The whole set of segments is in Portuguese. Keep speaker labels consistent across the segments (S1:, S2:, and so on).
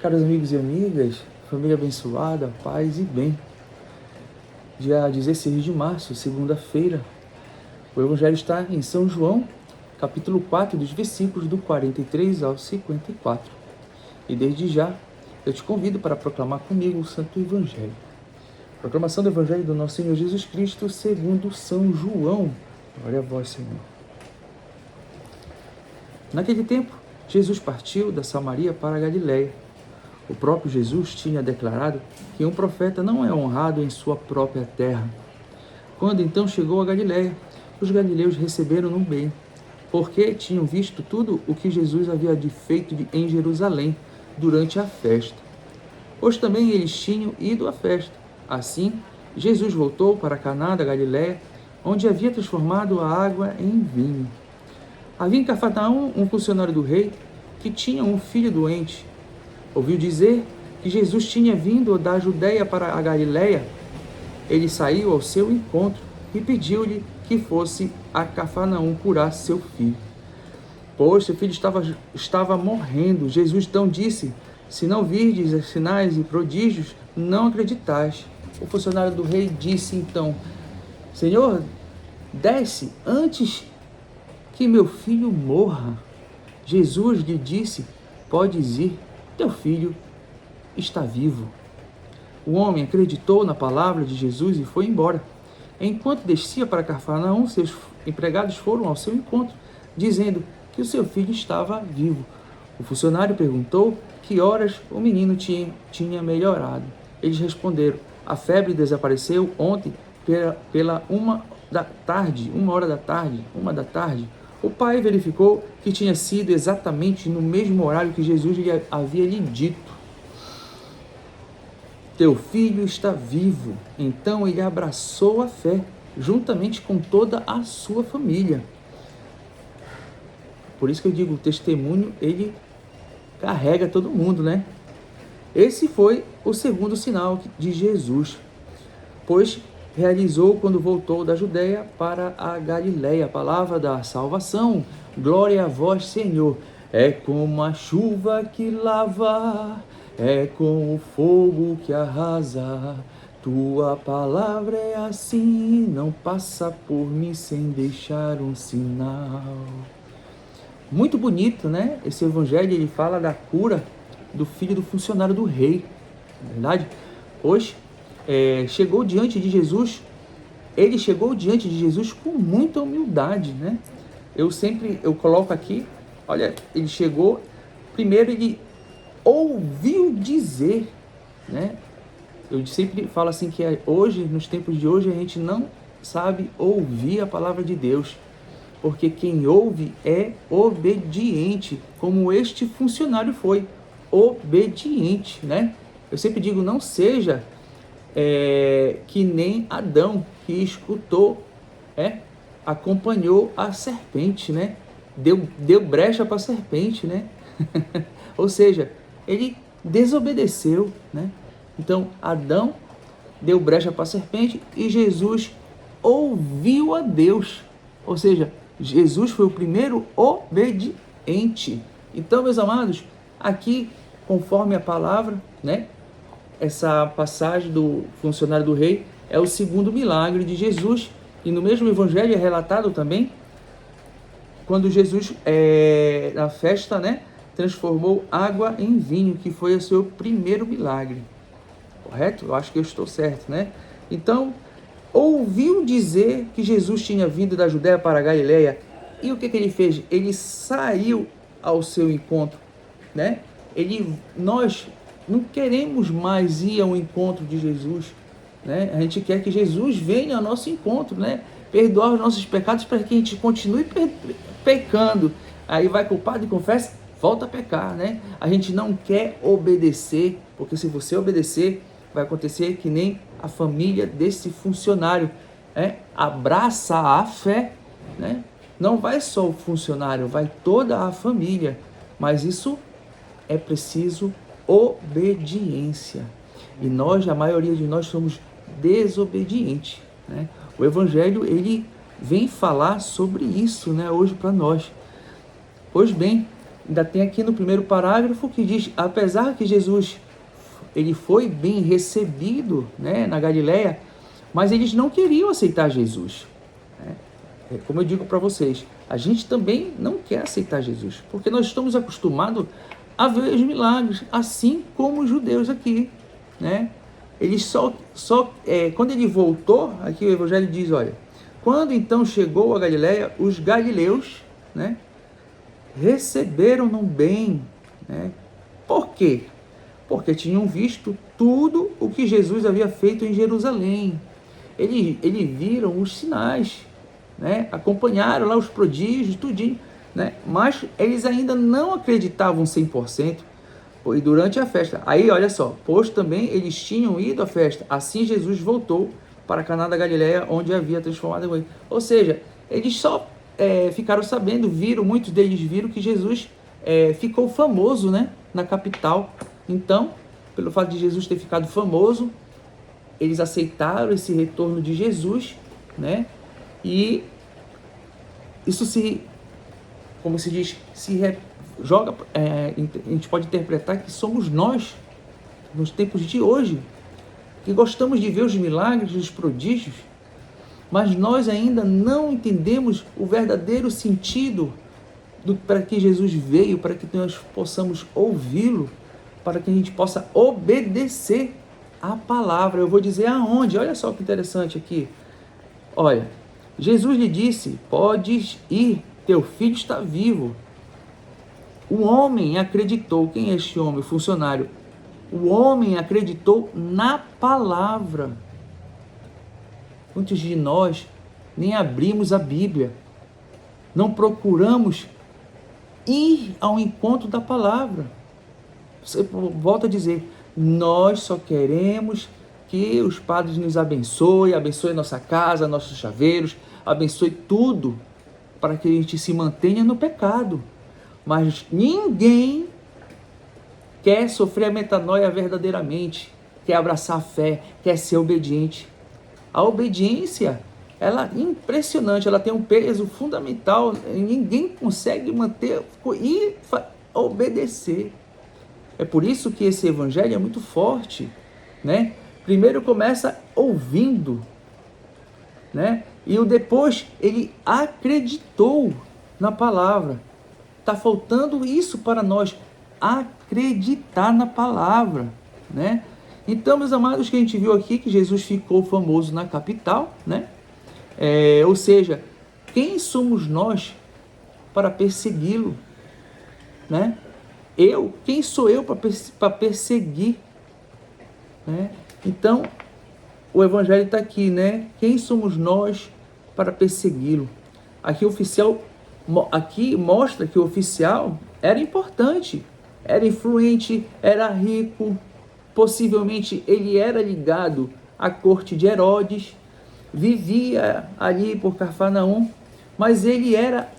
S1: Caros amigos e amigas, família abençoada, paz e bem. Dia 16 de março, segunda-feira, o Evangelho está em São João, capítulo 4, dos versículos do 43 ao 54. E desde já, eu te convido para proclamar comigo o Santo Evangelho. Proclamação do Evangelho do nosso Senhor Jesus Cristo, segundo São João. Glória a vós, Senhor. Naquele tempo, Jesus partiu da Samaria para a Galiléia. O próprio Jesus tinha declarado que um profeta não é honrado em sua própria terra. Quando então chegou a Galiléia, os galileus receberam-no bem, porque tinham visto tudo o que Jesus havia feito em Jerusalém durante a festa. Pois também eles tinham ido à festa. Assim, Jesus voltou para Caná da Galiléia, onde havia transformado a água em vinho. Havia em Cafarnaum um funcionário do rei que tinha um filho doente. Ouviu dizer que Jesus tinha vindo da Judéia para a Galiléia. Ele saiu ao seu encontro e pediu-lhe que fosse a Cafarnaum curar seu filho, pois seu filho estava morrendo. Jesus então disse: se não virdes sinais e prodígios, não acreditais. O funcionário do rei disse então: Senhor, desce antes que meu filho morra. Jesus lhe disse: podes ir, teu filho está vivo. O homem acreditou na palavra de Jesus e foi embora. Enquanto descia para Cafarnaum, seus empregados foram ao seu encontro, dizendo que o seu filho estava vivo. O funcionário perguntou que horas o menino tinha melhorado. Eles responderam: a febre desapareceu ontem pela 1h da tarde. O pai verificou que tinha sido exatamente no mesmo horário que Jesus havia lhe dito: teu filho está vivo. Então ele abraçou a fé, juntamente com toda a sua família. Por isso que eu digo, o testemunho, ele carrega todo mundo, né? Esse foi o segundo sinal de Jesus, pois realizou quando voltou da Judéia para a Galiléia. A palavra da salvação. Glória a vós, Senhor. É como a chuva que lava, é como o fogo que arrasa. Tua palavra é assim, não passa por mim sem deixar um sinal. Muito bonito, né? Esse evangelho, ele fala da cura do filho do funcionário do rei. Na verdade, hoje, chegou diante de Jesus, ele chegou diante de Jesus com muita humildade, né? Eu coloco aqui, olha, ele chegou, primeiro ele ouviu dizer, né? Eu sempre falo assim que hoje, nos tempos de hoje, a gente não sabe ouvir a palavra de Deus, porque quem ouve é obediente, como este funcionário foi obediente, né? Eu sempre digo, não seja que nem Adão, que escutou, acompanhou a serpente, né? Deu brecha para a serpente, né? Ou seja, ele desobedeceu, né? Então, Adão deu brecha para a serpente e Jesus ouviu a Deus. Ou seja, Jesus foi o primeiro obediente. Então, meus amados, aqui, conforme a palavra, né? Essa passagem do funcionário do rei é o segundo milagre de Jesus. E no mesmo evangelho é relatado também quando Jesus, na festa, né, transformou água em vinho, que foi o seu primeiro milagre. Correto? Eu acho que eu estou certo, né? Então, ouviu dizer que Jesus tinha vindo da Judéia para a Galiléia. E o que ele fez? Ele saiu ao seu encontro, né? Nós não queremos mais ir ao encontro de Jesus, né? A gente quer que Jesus venha ao nosso encontro, né? Perdoar os nossos pecados para que a gente continue pecando. Aí vai culpado e confessa, volta a pecar, né? A gente não quer obedecer, porque se você obedecer, vai acontecer que nem a família desse funcionário, abraça a fé, né? Não vai só o funcionário, vai toda a família, mas isso é preciso obediência. E nós, a maioria de nós, somos desobedientes, né? O Evangelho, ele vem falar sobre isso, né, hoje para nós. Pois bem, ainda tem aqui no primeiro parágrafo que diz, apesar que Jesus ele foi bem recebido, né, na Galileia, mas eles não queriam aceitar Jesus. Né? Como eu digo para vocês, a gente também não quer aceitar Jesus, porque nós estamos acostumados a ver os milagres, assim como os judeus aqui, né? Eles quando ele voltou, aqui o Evangelho diz, olha, quando então chegou a Galileia, os galileus, né, receberam-no bem, né? Por quê? Porque tinham visto tudo o que Jesus havia feito em Jerusalém. Eles viram os sinais, né? Acompanharam lá os prodígios, tudinho, né? Mas eles ainda não acreditavam 100%. E durante a festa, aí olha só, pois também eles tinham ido à festa, assim Jesus voltou para Caná da Galileia, onde havia transformado ele. Ou seja, eles só ficaram sabendo, muitos deles viram que Jesus ficou famoso, né, na capital. Então, pelo fato de Jesus ter ficado famoso, eles aceitaram esse retorno de Jesus, né? E isso como se diz, joga, a gente pode interpretar que somos nós, nos tempos de hoje, que gostamos de ver os milagres, os prodígios, mas nós ainda não entendemos o verdadeiro sentido para que Jesus veio, para que nós possamos ouvi-lo, para que a gente possa obedecer a palavra. Eu vou dizer aonde, olha só que interessante aqui. Olha, Jesus lhe disse, podes ir, teu filho está vivo. O homem acreditou, quem é este homem? O funcionário. O homem acreditou na palavra. Muitos de nós nem abrimos a Bíblia, não procuramos ir ao encontro da palavra. Volto a dizer, nós só queremos que os padres nos abençoem a nossa casa, nossos chaveiros, abençoe tudo, para que a gente se mantenha no pecado. Mas ninguém quer sofrer a metanoia verdadeiramente, quer abraçar a fé, quer ser obediente. A obediência, ela é impressionante, ela tem um peso fundamental, ninguém consegue manter e obedecer. É por isso que esse evangelho é muito forte, né? Primeiro começa ouvindo, né? E depois ele acreditou na palavra. Está faltando isso para nós, acreditar na palavra, né? Então, meus amados, que a gente viu aqui que Jesus ficou famoso na capital, né? Ou seja, quem somos nós para persegui-lo, né? Quem sou eu para perseguir, né? Então, o evangelho está aqui, né? Quem somos nós para persegui-lo? Aqui mostra que o oficial era importante, era influente, era rico, possivelmente ele era ligado à corte de Herodes, vivia ali por Cafarnaum, mas ele era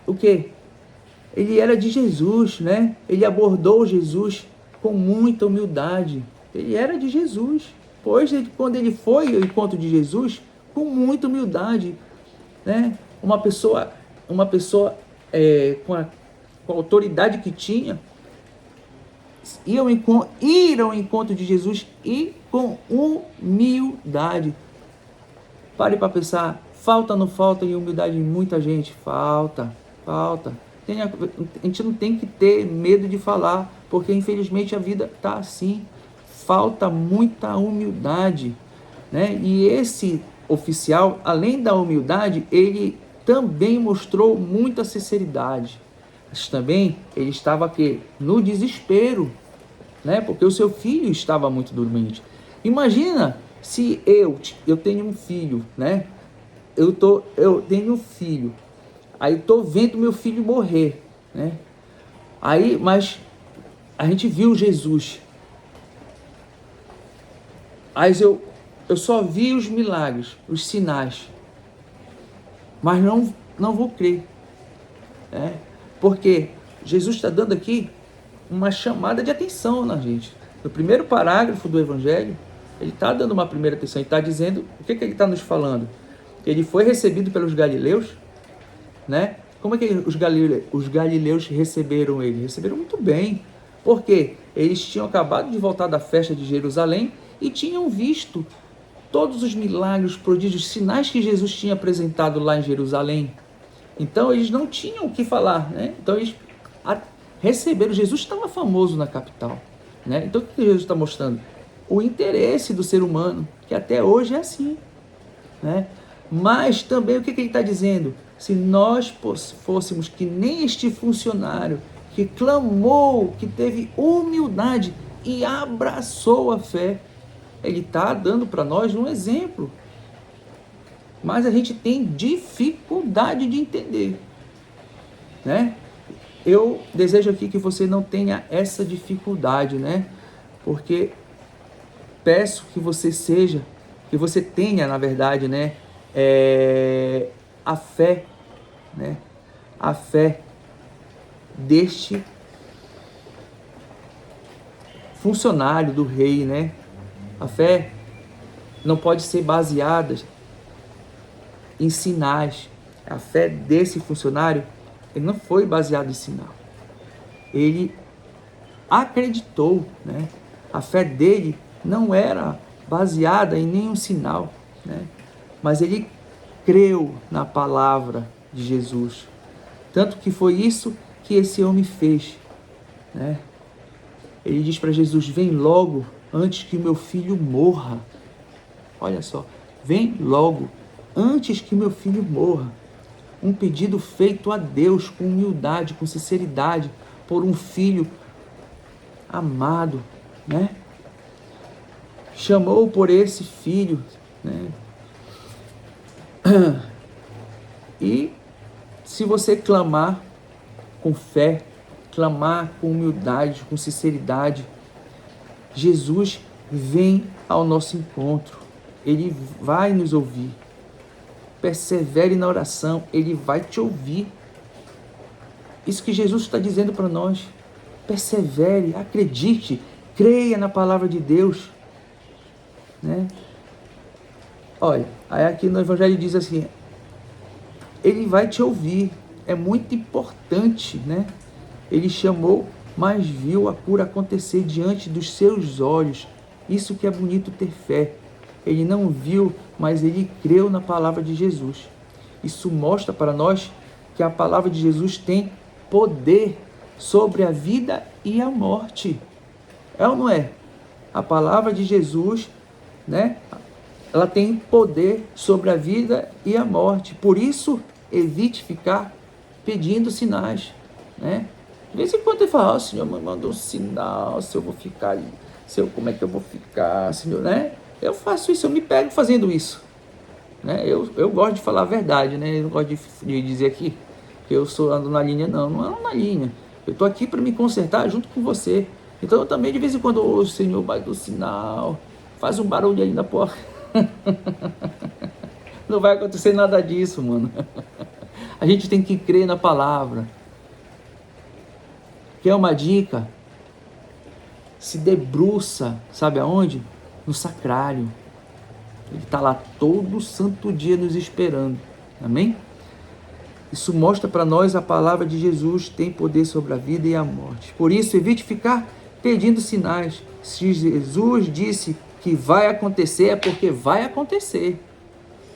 S1: o quê? Ele era de Jesus, né? Ele abordou Jesus com muita humildade. Ele era de Jesus, pois quando ele foi ao encontro de Jesus, com muita humildade, né? Uma pessoa com a autoridade que tinha, ir ao encontro de Jesus e com humildade. Pare para pensar, falta ou não falta em humildade em muita gente? Falta. A gente não tem que ter medo de falar, porque infelizmente a vida está assim. Falta muita humildade, né? E esse oficial, além da humildade, ele também mostrou muita sinceridade. Mas também ele estava aqui no desespero, né? Porque o seu filho estava muito dormente. Imagina se eu tenho um filho, né? Eu tenho um filho. Aí estou vendo meu filho morrer, né? Mas a gente viu Jesus. Mas eu só vi os milagres, os sinais. Mas não vou crer, né? Porque Jesus está dando aqui uma chamada de atenção na gente. No primeiro parágrafo do Evangelho, ele está dando uma primeira atenção. Ele está dizendo, o que ele está nos falando? Ele foi recebido pelos galileus, né? Como é que os galileus receberam ele? Receberam muito bem. Por quê? Eles tinham acabado de voltar da festa de Jerusalém e tinham visto todos os milagres, prodígios, sinais que Jesus tinha apresentado lá em Jerusalém. Então eles não tinham o que falar, né? Então eles receberam. Jesus estava famoso na capital, né? Então o que Jesus está mostrando? O interesse do ser humano, que até hoje é assim, né? Mas também o que ele está dizendo? Se nós fôssemos que nem este funcionário que clamou, que teve humildade e abraçou a fé, ele está dando para nós um exemplo. Mas a gente tem dificuldade de entender, né? Eu desejo aqui que você não tenha essa dificuldade, né? Porque peço que você tenha, na verdade, né? A fé, né? A fé deste funcionário do rei, né? A fé não pode ser baseada em sinais. A fé desse funcionário, ele não foi baseado em sinal. Ele acreditou, né? A fé dele não era baseada em nenhum sinal, né? Mas ele creu na palavra de Jesus. Tanto que foi isso que esse homem fez, né? Ele diz para Jesus: vem logo antes que meu filho morra. Olha só, vem logo antes que meu filho morra. Um pedido feito a Deus com humildade, com sinceridade, por um filho amado, né? Chamou por esse filho, né? E se você clamar com fé, clamar com humildade, com sinceridade, Jesus vem ao nosso encontro. Ele vai nos ouvir. Persevere na oração, ele vai te ouvir. Isso que Jesus está dizendo para nós. Persevere, acredite, creia na palavra de Deus, né? Olha, aí aqui no Evangelho diz assim: ele vai te ouvir. É muito importante, né? Ele chamou, mas viu a cura acontecer diante dos seus olhos. Isso que é bonito ter fé. Ele não viu, mas ele creu na palavra de Jesus. Isso mostra para nós que a palavra de Jesus tem poder sobre a vida e a morte. É ou não é? A palavra de Jesus, né? Ela tem poder sobre a vida e a morte. Por isso, evite ficar pedindo sinais, né? De vez em quando ele fala: Senhor, me manda um sinal, se eu vou ficar ali, como é que eu vou ficar, Senhor, né? Eu faço isso, eu me pego fazendo isso, né? Eu gosto de falar a verdade, né? Eu não gosto de dizer aqui que eu ando na linha, não ando na linha. Eu estou aqui para me consertar junto com você. Então eu também de vez em quando, o Senhor vai do sinal, faz um barulho ali na porta. Não vai acontecer nada disso, mano. A gente tem que crer na palavra. Quer uma dica? Se debruça, sabe aonde? No sacrário. Ele está lá todo santo dia nos esperando. Amém? Isso mostra para nós a palavra de Jesus tem poder sobre a vida e a morte. Por isso, evite ficar pedindo sinais. Se Jesus disse que vai acontecer, é porque vai acontecer.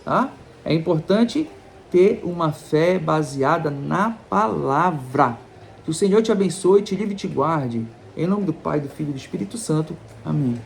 S1: Tá? É importante ter uma fé baseada na palavra. Que o Senhor te abençoe, te livre e te guarde. Em nome do Pai, do Filho e do Espírito Santo. Amém.